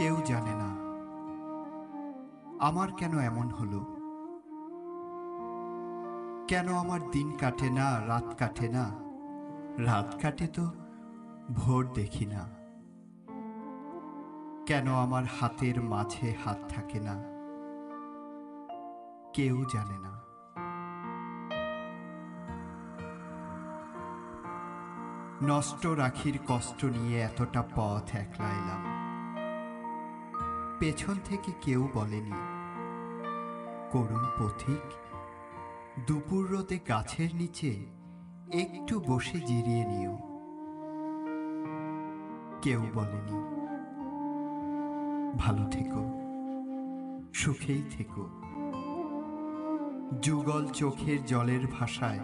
কেউ জানে না আমার কেন এমন হলো, কেন আমার দিন কাটে না, রাত কাটে না। রাত কাটে তো ভোর দেখি না। কেন আমার হাতের মাঝে হাত থাকে না, কেউ জানে না। নষ্ট রাখির কষ্ট নিয়ে এতটা পথ একলা এলাম। পেছন থেকে কেউ বলেনি, করুণ পথিক, দুপুর রোদে গাছের নিচে একটু বসে জিরিয়ে নিও। কেউ বলেনি, ভালো থেকো, সুখেই থেকো। যুগল চোখের জলের ভাষায়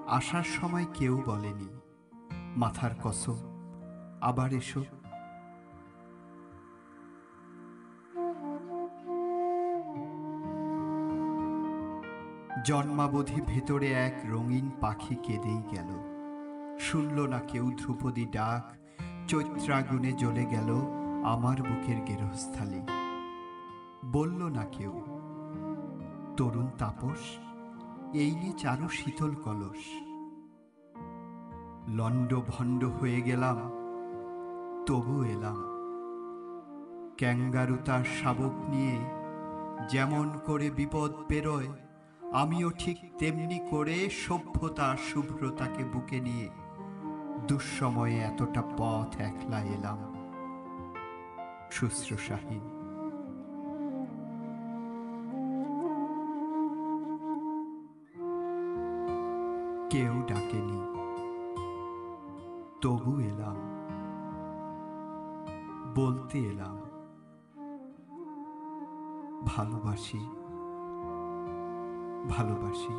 আসার সময় কেউ বলেনি, মাথার কসম, আবার এসো। জন্মাবধি ভেতরে এক রঙিন পাখি কেঁদেই গেল। শুনল না কেউ ধ্রুপদী ডাক, চৈত্রাগুনে জ্বলে গেল আমার বুকের গেরস্থালি। বলল না কেউ, তরুণ তাপস, এই নে চারু শীতল কলস। লণ্ড ভণ্ড হয়ে গেলাম, তবু এলাম। ক্যাঙ্গারু তার শাবক নিয়ে যেমন করে বিপদ পেরোয়, আমিও ঠিক তেমনি করে সভ্যতা শুভ্রতাকে বুকে নিয়ে দুঃসময়ে এতটা পথ একলা এলাম, শুশ্রূষাহীন। কেউ ডাকেনি, তবু এলাম। বলতে এলাম, ভালোবাসি, ভালোবাসি।